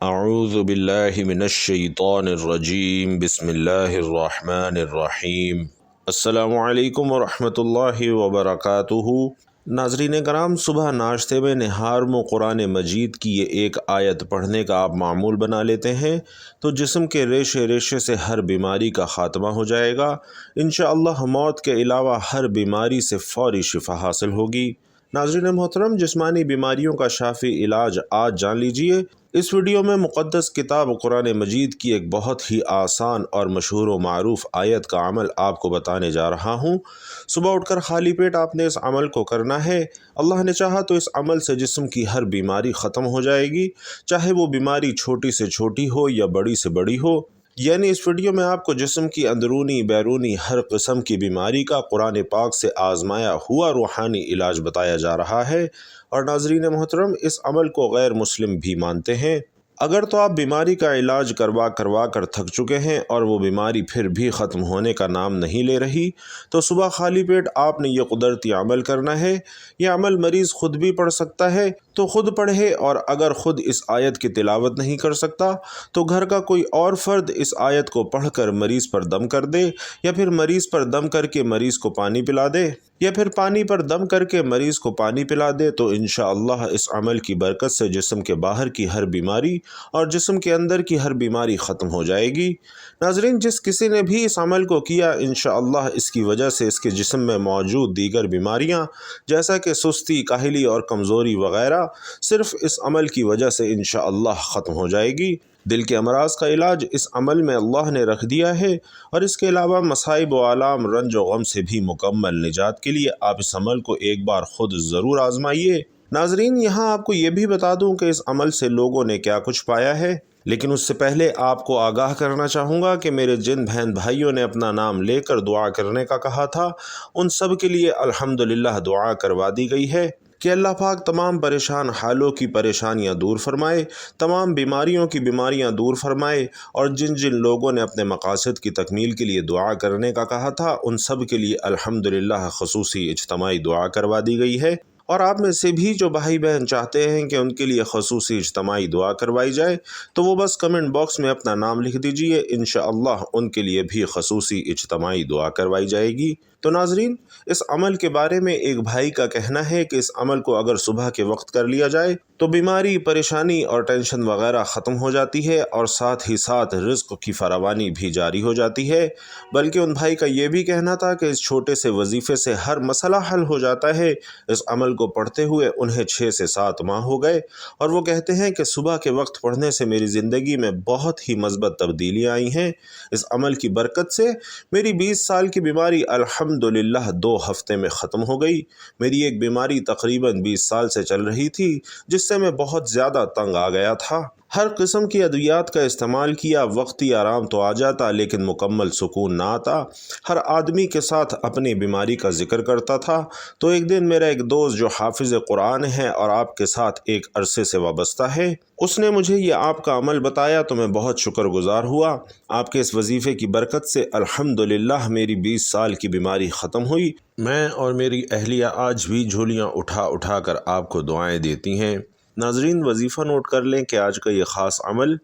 اعوذ باللہ من الشیطان الرجیم بسم اللہ الرحمن الرحیم۔ السلام علیکم ورحمۃ اللہ وبرکاتہ۔ ناظرین کرام، صبح ناشتے میں نہار میں قرآن مجید کی یہ ایک آیت پڑھنے کا آپ معمول بنا لیتے ہیں تو جسم کے ریشے ریشے سے ہر بیماری کا خاتمہ ہو جائے گا۔ انشاءاللہ موت کے علاوہ ہر بیماری سے فوری شفا حاصل ہوگی۔ ناظرین محترم، جسمانی بیماریوں کا شافی علاج آج جان لیجئے۔ اس ویڈیو میں مقدس کتاب قرآن مجید کی ایک بہت ہی آسان اور مشہور و معروف آیت کا عمل آپ کو بتانے جا رہا ہوں۔ صبح اٹھ کر خالی پیٹ آپ نے اس عمل کو کرنا ہے۔ اللہ نے چاہا تو اس عمل سے جسم کی ہر بیماری ختم ہو جائے گی، چاہے وہ بیماری چھوٹی سے چھوٹی ہو یا بڑی سے بڑی ہو۔ یعنی اس ویڈیو میں آپ کو جسم کی اندرونی بیرونی ہر قسم کی بیماری کا قرآن پاک سے آزمایا ہوا روحانی علاج بتایا جا رہا ہے۔ اور ناظرین محترم، اس عمل کو غیر مسلم بھی مانتے ہیں۔ اگر تو آپ بیماری کا علاج کروا کر تھک چکے ہیں اور وہ بیماری پھر بھی ختم ہونے کا نام نہیں لے رہی، تو صبح خالی پیٹ آپ نے یہ قدرتی عمل کرنا ہے۔ یہ عمل مریض خود بھی پڑھ سکتا ہے تو خود پڑھے، اور اگر خود اس آیت کی تلاوت نہیں کر سکتا تو گھر کا کوئی اور فرد اس آیت کو پڑھ کر مریض پر دم کر دے، یا پھر مریض پر دم کر کے مریض کو پانی پلا دے، یا پھر پانی پر دم کر کے مریض کو پانی پلا دے، تو انشاءاللہ اس عمل کی برکت سے جسم کے باہر کی ہر بیماری اور جسم کے اندر کی ہر بیماری ختم ہو جائے گی۔ ناظرین، جس کسی نے بھی اس عمل کو کیا، انشاءاللہ اس کی وجہ سے اس کے جسم میں موجود دیگر بیماریاں جیسا کہ سستی، کاہلی اور کمزوری وغیرہ صرف اس عمل کی وجہ سے انشاءاللہ ختم ہو جائے گی۔ دل کے امراض کا علاج اس عمل میں اللہ نے رکھ دیا ہے، اور اس کے علاوہ مصائب و آلام، رنج و غم سے بھی مکمل نجات کے لیے آپ اس عمل کو ایک بار خود ضرور آزمائیے۔ ناظرین، یہاں آپ کو یہ بھی بتا دوں کہ اس عمل سے لوگوں نے کیا کچھ پایا ہے، لیکن اس سے پہلے آپ کو آگاہ کرنا چاہوں گا کہ میرے جن بہن بھائیوں نے اپنا نام لے کر دعا کرنے کا کہا تھا، ان سب کے لیے الحمدللہ دعا کروا دی گئی ہے کہ اللہ پاک تمام پریشان حالوں کی پریشانیاں دور فرمائے، تمام بیماریوں کی بیماریاں دور فرمائے، اور جن جن لوگوں نے اپنے مقاصد کی تکمیل کے لیے دعا کرنے کا کہا تھا، ان سب کے لیے الحمدللہ خصوصی اجتماعی دعا کروا دی گئی ہے۔ اور آپ میں سے بھی جو بھائی بہن چاہتے ہیں کہ ان کے لیے خصوصی اجتماعی دعا کروائی جائے، تو وہ بس کمنٹ باکس میں اپنا نام لکھ دیجئے، انشاءاللہ ان کے لیے بھی خصوصی اجتماعی دعا کروائی جائے گی۔ تو ناظرین، اس عمل کے بارے میں ایک بھائی کا کہنا ہے کہ اس عمل کو اگر صبح کے وقت کر لیا جائے تو بیماری، پریشانی اور ٹینشن وغیرہ ختم ہو جاتی ہے، اور ساتھ ہی ساتھ رزق کی فراوانی بھی جاری ہو جاتی ہے۔ بلکہ ان بھائی کا یہ بھی کہنا تھا کہ اس چھوٹے سے وظیفے سے ہر مسئلہ حل ہو جاتا ہے۔ اس عمل کو پڑھتے ہوئے انہیں 6 سے 7 ماہ ہو گئے، اور وہ کہتے ہیں کہ صبح کے وقت پڑھنے سے میری زندگی میں بہت ہی مثبت تبدیلیاں آئی ہیں۔ اس عمل کی برکت سے میری 20 سال کی بیماری الحمدللہ 2 ہفتے میں ختم ہو گئی۔ میری ایک بیماری تقریباً 20 سال سے چل رہی تھی، جس سے میں بہت زیادہ تنگ آ گیا تھا۔ ہر قسم کی ادویات کا استعمال کیا، وقتی آرام تو آ جاتا لیکن مکمل سکون نہ آتا۔ ہر آدمی کے ساتھ اپنی بیماری کا ذکر کرتا تھا، تو ایک دن میرا ایک دوست جو حافظ قرآن ہے اور آپ کے ساتھ ایک عرصے سے وابستہ ہے، اس نے مجھے یہ آپ کا عمل بتایا تو میں بہت شکر گزار ہوا۔ آپ کے اس وظیفے کی برکت سے الحمدللہ میری 20 سال کی بیماری ختم ہوئی۔ میں اور میری اہلیہ آج بھی جھولیاں اٹھا کر آپ کو دعائیں دیتی ہیں۔ ناظرین، وظیفہ نوٹ کر لیں کہ آج کا یہ خاص عمل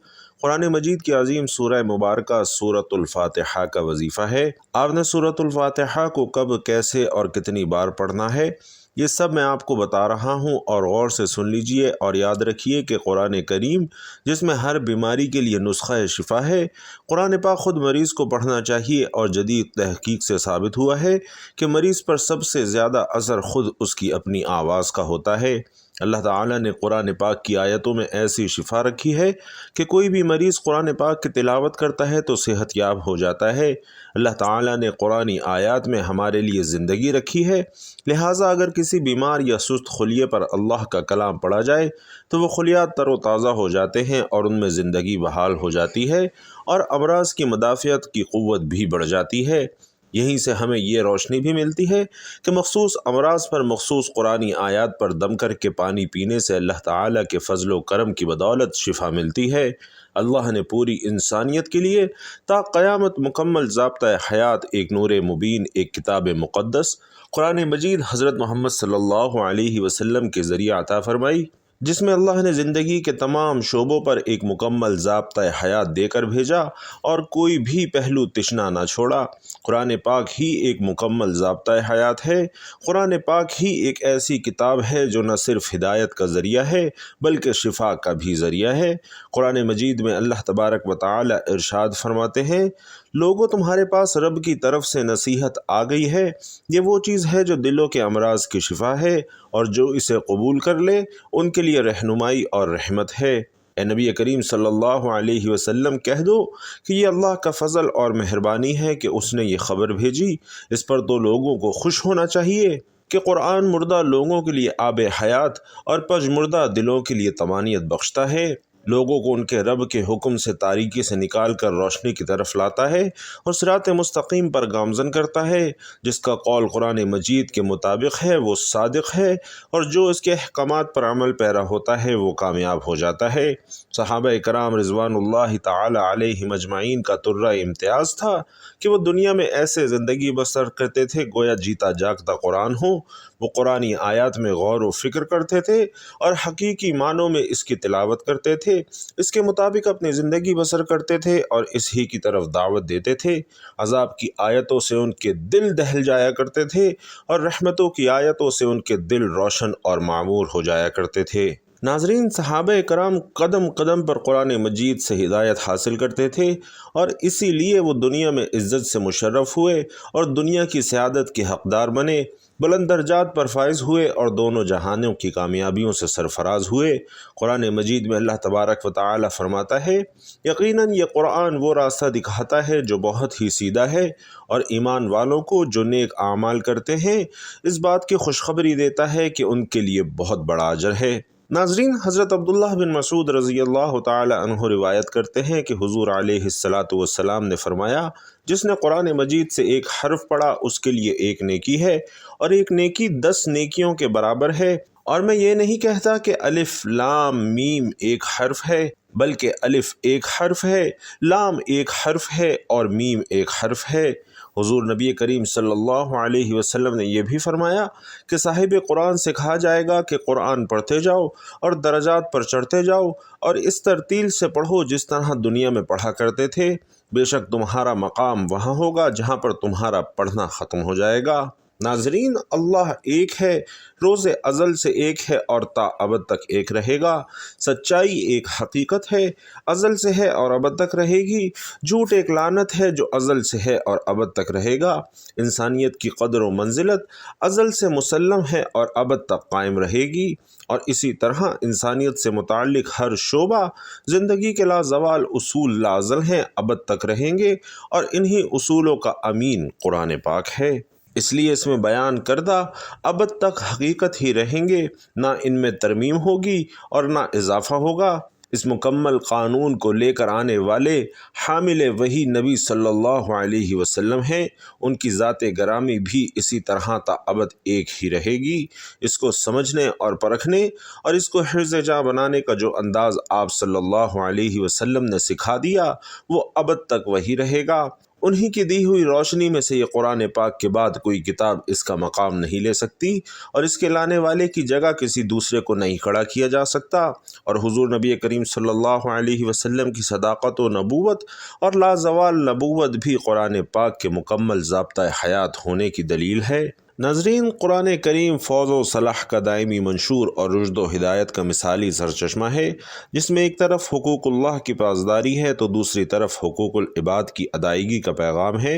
قرآن مجید کی عظیم سورہ مبارکہ سورۃ الفاتحہ کا وظیفہ ہے۔ آپ نے سورۃ الفاتحہ کو کب، کیسے اور کتنی بار پڑھنا ہے، یہ سب میں آپ کو بتا رہا ہوں، اور غور سے سن لیجئے اور یاد رکھیے کہ قرآن کریم، جس میں ہر بیماری کے لیے نسخہ شفا ہے، قرآن پاک خود مریض کو پڑھنا چاہیے، اور جدید تحقیق سے ثابت ہوا ہے کہ مریض پر سب سے زیادہ اثر خود اس کی اپنی آواز کا ہوتا ہے۔ اللہ تعالیٰ نے قرآن پاک کی آیتوں میں ایسی شفا رکھی ہے کہ کوئی بھی مریض قرآن پاک کی تلاوت کرتا ہے تو صحت یاب ہو جاتا ہے۔ اللہ تعالیٰ نے قرآنی آیات میں ہمارے لیے زندگی رکھی ہے، لہٰذا اگر کسی بیمار یا سست خلیے پر اللہ کا کلام پڑھا جائے تو وہ خلیات تر و تازہ ہو جاتے ہیں، اور ان میں زندگی بحال ہو جاتی ہے، اور امراض کی مدافعت کی قوت بھی بڑھ جاتی ہے۔ یہیں سے ہمیں یہ روشنی بھی ملتی ہے کہ مخصوص امراض پر مخصوص قرآنی آیات پر دم کر کے پانی پینے سے اللہ تعالیٰ کے فضل و کرم کی بدولت شفا ملتی ہے۔ اللہ نے پوری انسانیت کے لیے تا قیامت مکمل ضابطۂ حیات، ایک نور مبین، ایک کتاب مقدس قرآن مجید حضرت محمد صلی اللہ علیہ وسلم کے ذریعہ عطا فرمائی۔ جس میں اللہ نے زندگی کے تمام شعبوں پر ایک مکمل ضابطۂ حیات دے کر بھیجا اور کوئی بھی پہلو تشنا نہ چھوڑا۔ قرآن پاک ہی ایک مکمل ضابطۂ حیات ہے۔ قرآن پاک ہی ایک ایسی کتاب ہے جو نہ صرف ہدایت کا ذریعہ ہے بلکہ شفا کا بھی ذریعہ ہے۔ قرآن مجید میں اللہ تبارک و تعالی ارشاد فرماتے ہیں، لوگوں تمہارے پاس رب کی طرف سے نصیحت آ گئی ہے، یہ وہ چیز ہے جو دلوں کے امراض کی شفا ہے، اور جو اسے قبول کر لے ان کے لیے رہنمائی اور رحمت ہے۔ اے نبی کریم صلی اللہ علیہ وسلم کہہ دو کہ یہ اللہ کا فضل اور مہربانی ہے کہ اس نے یہ خبر بھیجی۔ اس پر تو لوگوں کو خوش ہونا چاہیے کہ قرآن مردہ لوگوں کے لیے آب حیات اور پژمردہ دلوں کے لیے طمانینت بخشتا ہے، لوگوں کو ان کے رب کے حکم سے تاریکی سے نکال کر روشنی کی طرف لاتا ہے اور صراط مستقیم پر گامزن کرتا ہے۔ جس کا قول قرآن مجید کے مطابق ہے وہ صادق ہے، اور جو اس کے احکامات پر عمل پیرا ہوتا ہے وہ کامیاب ہو جاتا ہے۔ صحابہ کرام رضوان اللہ تعالی علیہم اجمعین کا ترہ امتیاز تھا کہ وہ دنیا میں ایسے زندگی بسر کرتے تھے گویا جیتا جاگتا قرآن ہو۔ وہ قرآنی آیات میں غور و فکر کرتے تھے اور حقیقی معنوں میں اس کی تلاوت کرتے تھے، اس کے مطابق اپنی زندگی بسر کرتے تھے اور اس ہی کی طرف دعوت دیتے تھے۔ عذاب کی آیتوں سے ان کے دل دہل جایا کرتے تھے اور رحمتوں کی آیتوں سے ان کے دل روشن اور معمور ہو جایا کرتے تھے۔ ناظرین، صحابہ کرام قدم قدم پر قرآن مجید سے ہدایت حاصل کرتے تھے اور اسی لیے وہ دنیا میں عزت سے مشرف ہوئے اور دنیا کی سعادت کے حقدار بنے، بلند درجات پر فائز ہوئے اور دونوں جہانوں کی کامیابیوں سے سرفراز ہوئے۔ قرآن مجید میں اللہ تبارک و تعالی فرماتا ہے، یقیناً یہ قرآن وہ راستہ دکھاتا ہے جو بہت ہی سیدھا ہے، اور ایمان والوں کو جو نیک اعمال کرتے ہیں اس بات کی خوشخبری دیتا ہے کہ ان کے لیے بہت بڑا اجر ہے۔ ناظرین، حضرت عبداللہ بن مسعود رضی اللہ تعالی عنہ روایت کرتے ہیں کہ حضور علیہ السلام نے فرمایا، جس نے قرآن مجید سے ایک حرف پڑھا اس کے لیے ایک نیکی ہے، اور ایک نیکی 10 نیکیوں کے برابر ہے۔ اور میں یہ نہیں کہتا کہ الف لام میم ایک حرف ہے، بلکہ الف ایک حرف ہے، لام ایک حرف ہے اور میم ایک حرف ہے۔ حضور نبی کریم صلی اللہ علیہ وسلم نے یہ بھی فرمایا کہ صاحب قرآن سے کہا جائے گا کہ قرآن پڑھتے جاؤ اور درجات پر چڑھتے جاؤ، اور اس ترتیل سے پڑھو جس طرح دنیا میں پڑھا کرتے تھے، بے شک تمہارا مقام وہاں ہوگا جہاں پر تمہارا پڑھنا ختم ہو جائے گا۔ ناظرین، اللہ ایک ہے، روز ازل سے ایک ہے اور تا ابد تک ایک رہے گا۔ سچائی ایک حقیقت ہے، ازل سے ہے اور ابد تک رہے گی۔ جھوٹ ایک لعنت ہے جو ازل سے ہے اور ابد تک رہے گا۔ انسانیت کی قدر و منزلت ازل سے مسلم ہے اور ابد تک قائم رہے گی، اور اسی طرح انسانیت سے متعلق ہر شعبہ زندگی کے لازوال اصول لازل ہیں، ابد تک رہیں گے، اور انہی اصولوں کا امین قرآن پاک ہے۔ اس لیے اس میں بیان کردہ ابد تک حقیقت ہی رہیں گے، نہ ان میں ترمیم ہوگی اور نہ اضافہ ہوگا۔ اس مکمل قانون کو لے کر آنے والے حامل وحی نبی صلی اللہ علیہ وسلم ہیں، ان کی ذات گرامی بھی اسی طرح تا ابد ایک ہی رہے گی۔ اس کو سمجھنے اور پرکھنے اور اس کو حفظ جاں بنانے کا جو انداز آپ صلی اللہ علیہ وسلم نے سکھا دیا وہ ابد تک وہی رہے گا۔ انہی کی دی ہوئی روشنی میں سے یہ قرآن پاک کے بعد کوئی کتاب اس کا مقام نہیں لے سکتی، اور اس کے لانے والے کی جگہ کسی دوسرے کو نہیں کھڑا کیا جا سکتا۔ اور حضور نبی کریم صلی اللہ علیہ وسلم کی صداقت و نبوت اور لازوال نبوت بھی قرآن پاک کے مکمل ضابطۂ حیات ہونے کی دلیل ہے۔ ناظرین، قرآن کریم فوز و صلاح کا دائمی منشور اور رشد و ہدایت کا مثالی سرچشمہ ہے، جس میں ایک طرف حقوق اللہ کی پاسداری ہے تو دوسری طرف حقوق العباد کی ادائیگی کا پیغام ہے۔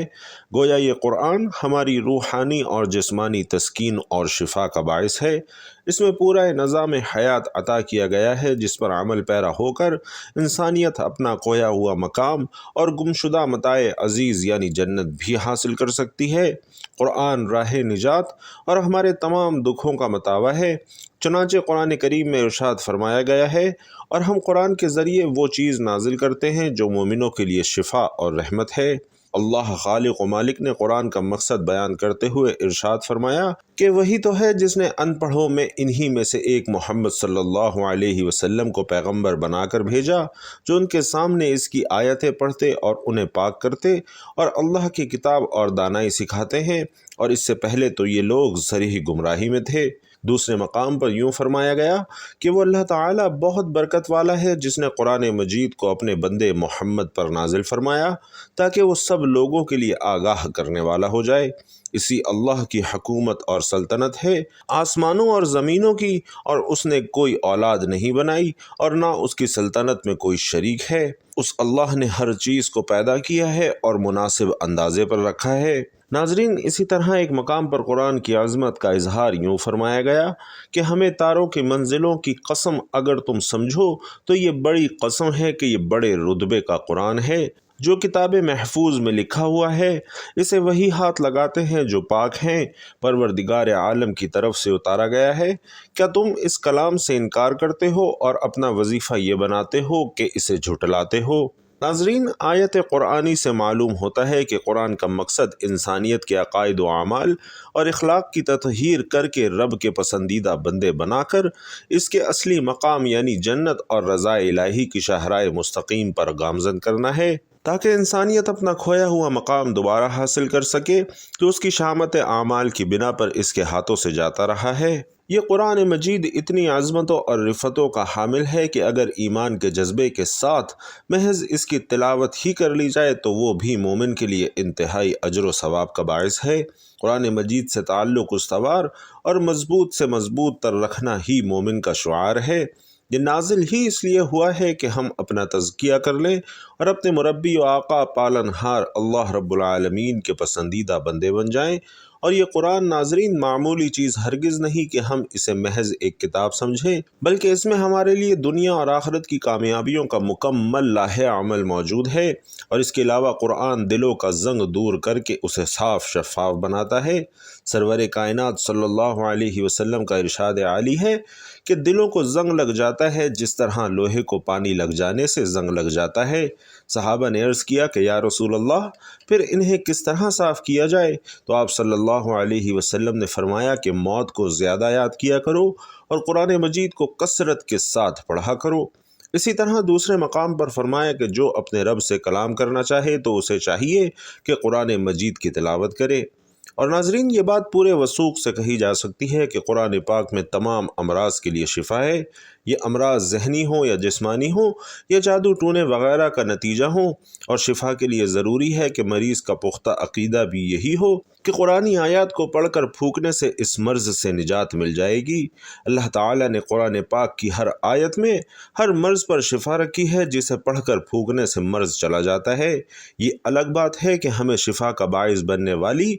گویا یہ قرآن ہماری روحانی اور جسمانی تسکین اور شفا کا باعث ہے۔ اس میں پورا نظام حیات عطا کیا گیا ہے جس پر عمل پیرا ہو کر انسانیت اپنا کھویا ہوا مقام اور گمشدہ متاع عزیز یعنی جنت بھی حاصل کر سکتی ہے۔ قرآن راہ نجات اور ہمارے تمام دکھوں کا متاوا ہے۔ چنانچہ قرآن کریم میں ارشاد فرمایا گیا ہے، اور ہم قرآن کے ذریعے وہ چیز نازل کرتے ہیں جو مومنوں کے لیے شفا اور رحمت ہے۔ اللہ خالق و مالک نے قرآن کا مقصد بیان کرتے ہوئے ارشاد فرمایا کہ وہی تو ہے جس نے ان پڑھوں میں انہی میں سے ایک محمد صلی اللہ علیہ وسلم کو پیغمبر بنا کر بھیجا، جو ان کے سامنے اس کی آیتیں پڑھتے اور انہیں پاک کرتے اور اللہ کی کتاب اور دانائی سکھاتے ہیں، اور اس سے پہلے تو یہ لوگ صریح گمراہی میں تھے۔ دوسرے مقام پر یوں فرمایا گیا کہ وہ اللہ تعالیٰ بہت برکت والا ہے جس نے قرآن مجید کو اپنے بندے محمد پر نازل فرمایا تاکہ وہ سب لوگوں کے لیے آگاہ کرنے والا ہو جائے۔ اسی اللہ کی حکومت اور سلطنت ہے آسمانوں اور زمینوں کی، اور اس نے کوئی اولاد نہیں بنائی اور نہ اس کی سلطنت میں کوئی شریک ہے۔ اس اللہ نے ہر چیز کو پیدا کیا ہے اور مناسب اندازے پر رکھا ہے۔ ناظرین، اسی طرح ایک مقام پر قرآن کی عظمت کا اظہار یوں فرمایا گیا کہ ہمیں تاروں کی منزلوں کی قسم اگر تم سمجھو تو یہ بڑی قسم ہے کہ یہ بڑے رتبے کا قرآن ہے جو کتاب محفوظ میں لکھا ہوا ہے۔ اسے وہی ہاتھ لگاتے ہیں جو پاک ہیں، پروردگار عالم کی طرف سے اتارا گیا ہے۔ کیا تم اس کلام سے انکار کرتے ہو اور اپنا وظیفہ یہ بناتے ہو کہ اسے جھٹلاتے ہو؟ ناظرین، آیت قرآنی سے معلوم ہوتا ہے کہ قرآن کا مقصد انسانیت کے عقائد و اعمال اور اخلاق کی تطہیر کر کے رب کے پسندیدہ بندے بنا کر اس کے اصلی مقام یعنی جنت اور رضا الہی کی شاہراہ مستقیم پر گامزن کرنا ہے، تاکہ انسانیت اپنا کھویا ہوا مقام دوبارہ حاصل کر سکے جو اس کی شامت اعمال کی بنا پر اس کے ہاتھوں سے جاتا رہا ہے۔ یہ قرآن مجید اتنی عظمتوں اور رفتوں کا حامل ہے کہ اگر ایمان کے جذبے کے ساتھ محض اس کی تلاوت ہی کر لی جائے تو وہ بھی مومن کے لیے انتہائی اجر و ثواب کا باعث ہے۔ قرآن مجید سے تعلق استوار اور مضبوط سے مضبوط تر رکھنا ہی مومن کا شعار ہے۔ یہ نازل ہی اس لیے ہوا ہے کہ ہم اپنا تزکیہ کر لیں اور اپنے مربی و آقا پالنہار اللہ رب العالمین کے پسندیدہ بندے بن جائیں۔ اور یہ قرآن ناظرین معمولی چیز ہرگز نہیں کہ ہم اسے محض ایک کتاب سمجھیں، بلکہ اس میں ہمارے لیے دنیا اور آخرت کی کامیابیوں کا مکمل لاہ عمل موجود ہے، اور اس کے علاوہ قرآن دلوں کا زنگ دور کر کے اسے صاف شفاف بناتا ہے۔ سرور کائنات صلی اللہ علیہ وسلم کا ارشاد عالی ہے کہ دلوں کو زنگ لگ جاتا ہے جس طرح لوہے کو پانی لگ جانے سے زنگ لگ جاتا ہے۔ صحابہ نے عرض کیا کہ یا رسول اللہ، پھر انہیں کس طرح صاف کیا جائے؟ تو آپ صلی اللہ علیہ وسلم نے فرمایا کہ موت کو زیادہ یاد کیا کرو اور قرآن مجید کو کثرت کے ساتھ پڑھا کرو۔ اسی طرح دوسرے مقام پر فرمایا کہ جو اپنے رب سے کلام کرنا چاہے تو اسے چاہیے کہ قرآن مجید کی تلاوت کرے۔ اور ناظرین، یہ بات پورے وثوق سے کہی جا سکتی ہے کہ قرآن پاک میں تمام امراض کے لیے شفا ہے، یہ امراض ذہنی ہوں یا جسمانی ہوں یا جادو ٹونے وغیرہ کا نتیجہ ہوں، اور شفا کے لیے ضروری ہے کہ مریض کا پختہ عقیدہ بھی یہی ہو کہ قرآنی آیات کو پڑھ کر پھونکنے سے اس مرض سے نجات مل جائے گی۔ اللہ تعالیٰ نے قرآن پاک کی ہر آیت میں ہر مرض پر شفا رکھی ہے جسے پڑھ کر پھونکنے سے مرض چلا جاتا ہے۔ یہ الگ بات ہے کہ ہمیں شفا کا باعث بننے والی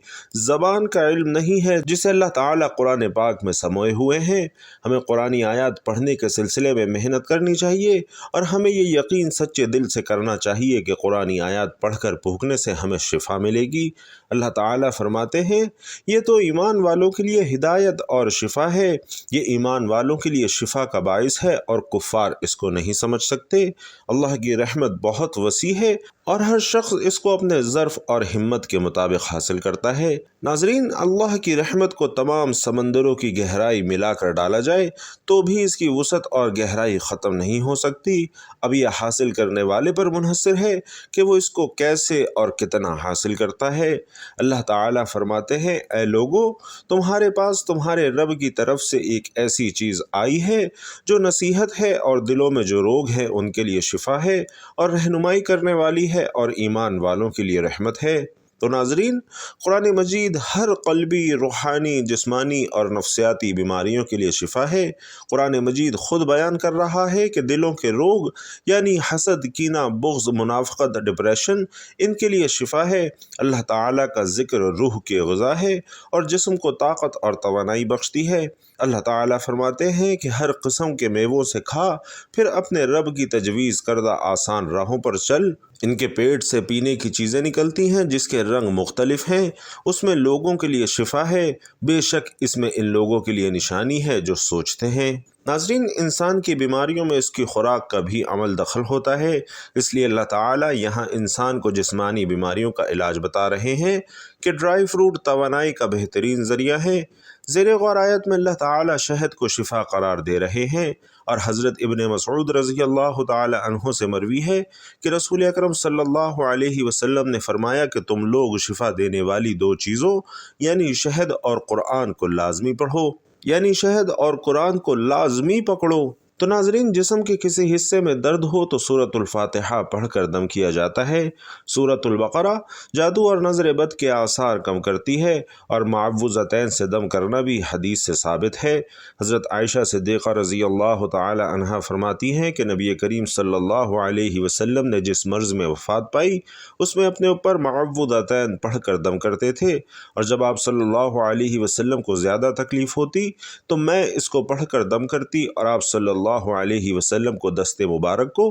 زبان کا علم نہیں ہے جسے اللہ تعالیٰ قرآن پاک میں سموئے ہوئے ہیں۔ ہمیں قرآنی آیات پڑھنے کے سلسلے میں محنت کرنی چاہیے، اور ہمیں یہ یقین سچے دل سے کرنا چاہیے کہ قرآنی آیات پڑھ کر پھونکنے سے ہمیں شفا ملے گی۔ اللہ تعالیٰ فرماتے ہیں، یہ تو ایمان والوں کے لیے ہدایت اور شفا ہے، یہ ایمان والوں کے لیے شفا کا باعث ہے اور کفار اس کو نہیں سمجھ سکتے۔ اللہ کی رحمت بہت وسیع ہے اور ہر شخص اس کو اپنے ظرف اور ہمت کے مطابق حاصل کرتا ہے۔ ناظرین، اللہ کی رحمت کو تمام سمندروں کی گہرائی ملا کر ڈالا جائے تو بھی اس کی وسعت اور گہرائی ختم نہیں ہو سکتی۔ اب یہ حاصل کرنے والے پر منحصر ہے کہ وہ اس کو کیسے اور کتنا حاصل کرتا ہے۔ اللہ تعالیٰ فرماتے ہیں، اے لوگو، تمہارے پاس تمہارے رب کی طرف سے ایک ایسی چیز آئی ہے جو نصیحت ہے، اور دلوں میں جو روگ ہیں ان کے لیے شفا ہے، اور رہنمائی کرنے والی ہے، اور ایمان والوں کے لیے رحمت ہے۔ تو ناظرین، قرآن مجید ہر قلبی، روحانی، جسمانی اور نفسیاتی بیماریوں کے لیے شفا ہے۔ قرآن مجید خود بیان کر رہا ہے کہ دلوں کے روگ یعنی حسد، کینہ، بغض، منافقت، ڈپریشن، ان کے لیے شفا ہے۔ اللہ تعالیٰ کا ذکر روح کی غذا ہے اور جسم کو طاقت اور توانائی بخشتی ہے۔ اللہ تعالیٰ فرماتے ہیں کہ ہر قسم کے میووں سے کھا، پھر اپنے رب کی تجویز کردہ آسان راہوں پر چل۔ ان کے پیٹ سے پینے کی چیزیں نکلتی ہیں جس کے رنگ مختلف ہیں، اس میں لوگوں کے لیے شفا ہے، بے شک اس میں ان لوگوں کے لیے نشانی ہے جو سوچتے ہیں۔ ناظرین، انسان کی بیماریوں میں اس کی خوراک کا بھی عمل دخل ہوتا ہے، اس لیے اللہ تعالیٰ یہاں انسان کو جسمانی بیماریوں کا علاج بتا رہے ہیں کہ ڈرائی فروٹ توانائی کا بہترین ذریعہ ہے۔ زیر غور آیت میں اللہ تعالیٰ شہد کو شفا قرار دے رہے ہیں، اور حضرت ابن مسعود رضی اللہ تعالی عنہ سے مروی ہے کہ رسول اکرم صلی اللہ علیہ وسلم نے فرمایا کہ تم لوگ شفا دینے والی دو چیزوں یعنی شہد اور قرآن کو لازمی پڑھو۔ یعنی شہد اور قرآن کو لازمی پکڑو۔ تو ناظرین، جسم کے کسی حصے میں درد ہو تو سورۃ الفاتحہ پڑھ کر دم کیا جاتا ہے۔ سورۃ البقرہ جادو اور نظر بد کے آثار کم کرتی ہے، اور معوذتین سے دم کرنا بھی حدیث سے ثابت ہے۔ حضرت عائشہ صدیقہ رضی اللہ تعالی عنہا فرماتی ہیں کہ نبی کریم صلی اللہ علیہ وسلم نے جس مرض میں وفات پائی اس میں اپنے اوپر معوذتین پڑھ کر دم کرتے تھے، اور جب آپ صلی اللہ علیہ وسلم کو زیادہ تکلیف ہوتی تو میں اس کو پڑھ کر دم کرتی، اور آپ صلی اللہ علیہ وسلم کو دست مبارک کو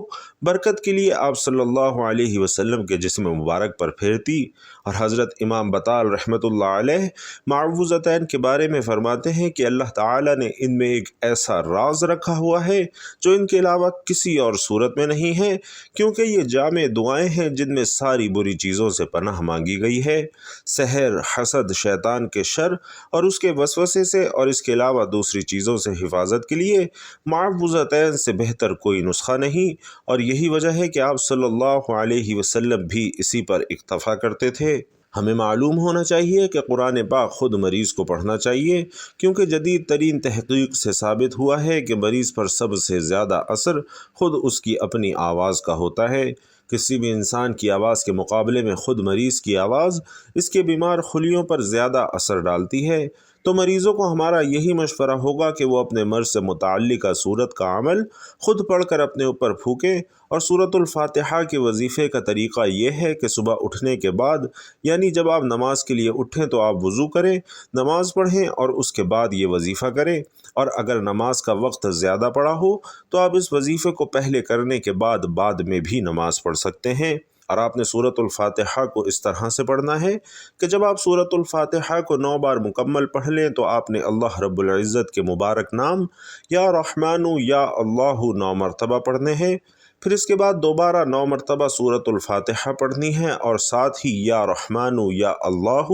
برکت کے لیے آپ صلی اللہ علیہ وسلم کے جسم مبارک پر پھیرتی۔ اور حضرت امام بطال رحمۃ اللہ علیہ معوذتین کے بارے میں فرماتے ہیں کہ اللہ تعالیٰ نے ان میں ایک ایسا راز رکھا ہوا ہے جو ان کے علاوہ کسی اور صورت میں نہیں ہے، کیونکہ یہ جامع دعائیں ہیں جن میں ساری بری چیزوں سے پناہ مانگی گئی ہے، سحر، حسد، شیطان کے شر اور اس کے وسوسے سے، اور اس کے علاوہ دوسری چیزوں سے حفاظت کے لیے معوذتین سے بہتر کوئی نسخہ نہیں۔ اور یہی وجہ ہے کہ آپ صلی اللہ علیہ وسلم بھی اسی پر اکتفا کرتے تھے۔ ہمیں معلوم ہونا چاہیے کہ قرآن پاک خود مریض کو پڑھنا چاہیے، کیونکہ جدید ترین تحقیق سے ثابت ہوا ہے کہ مریض پر سب سے زیادہ اثر خود اس کی اپنی آواز کا ہوتا ہے۔ کسی بھی انسان کی آواز کے مقابلے میں خود مریض کی آواز اس کے بیمار خلیوں پر زیادہ اثر ڈالتی ہے۔ تو مریضوں کو ہمارا یہی مشورہ ہوگا کہ وہ اپنے مرض سے متعلقہ صورت کا عمل خود پڑھ کر اپنے اوپر پھونکیں، اور سورۃ الفاتحہ کے وظیفے کا طریقہ یہ ہے کہ صبح اٹھنے کے بعد، یعنی جب آپ نماز کے لیے اٹھیں تو آپ وضو کریں، نماز پڑھیں اور اس کے بعد یہ وظیفہ کریں، اور اگر نماز کا وقت زیادہ پڑا ہو تو آپ اس وظیفے کو پہلے کرنے کے بعد میں بھی نماز پڑھ سکتے ہیں۔ اور آپ نے سورۃ الفاتحہ کو اس طرح سے پڑھنا ہے کہ جب آپ سورۃ الفاتحہ کو 9 بار مکمل پڑھ لیں تو آپ نے اللہ رب العزت کے مبارک نام یا رحمن یا اللہ 9 مرتبہ پڑھنے ہیں، پھر اس کے بعد دوبارہ 9 مرتبہ سورۃ الفاتحہ پڑھنی ہے، اور ساتھ ہی یا رحمن یا اللہ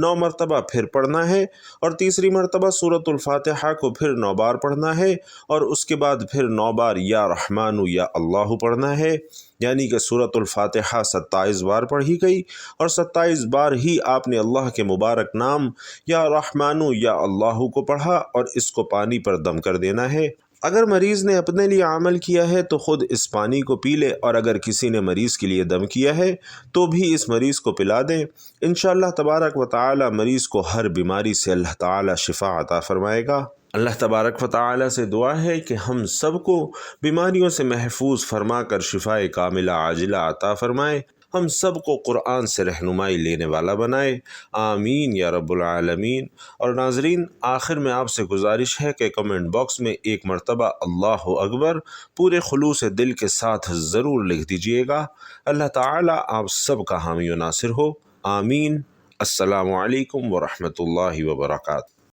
9 مرتبہ پھر پڑھنا ہے، اور تیسری مرتبہ سورۃ الفاتحہ کو پھر 9 بار پڑھنا ہے، اور اس کے بعد پھر 9 بار یا رحمن یا اللہ پڑھنا ہے، یعنی کہ سورۃ الفاتحہ 27 بار پڑھی گئی، اور 27 بار ہی آپ نے اللہ کے مبارک نام یا رحمن یا اللہ کو پڑھا، اور اس کو پانی پر دم کر دینا ہے۔ اگر مریض نے اپنے لیے عمل کیا ہے تو خود اس پانی کو پی لے، اور اگر کسی نے مریض کے لیے دم کیا ہے تو بھی اس مریض کو پلا دیں۔ انشاءاللہ تبارک و تعالی مریض کو ہر بیماری سے اللہ تعالی شفا عطا فرمائے گا۔ اللہ تبارک و تعالی سے دعا ہے کہ ہم سب کو بیماریوں سے محفوظ فرما کر شفائے کاملہ عاجلہ عطا فرمائے، ہم سب کو قرآن سے رہنمائی لینے والا بنائے، آمین یا رب العالمین۔ اور ناظرین، آخر میں آپ سے گزارش ہے کہ کمنٹ باکس میں ایک مرتبہ اللہ اکبر پورے خلوص دل کے ساتھ ضرور لکھ دیجئے گا۔ اللہ تعالی آپ سب کا حامی و ناصر ہو، آمین۔ السلام علیکم ورحمۃ اللہ وبرکاتہ۔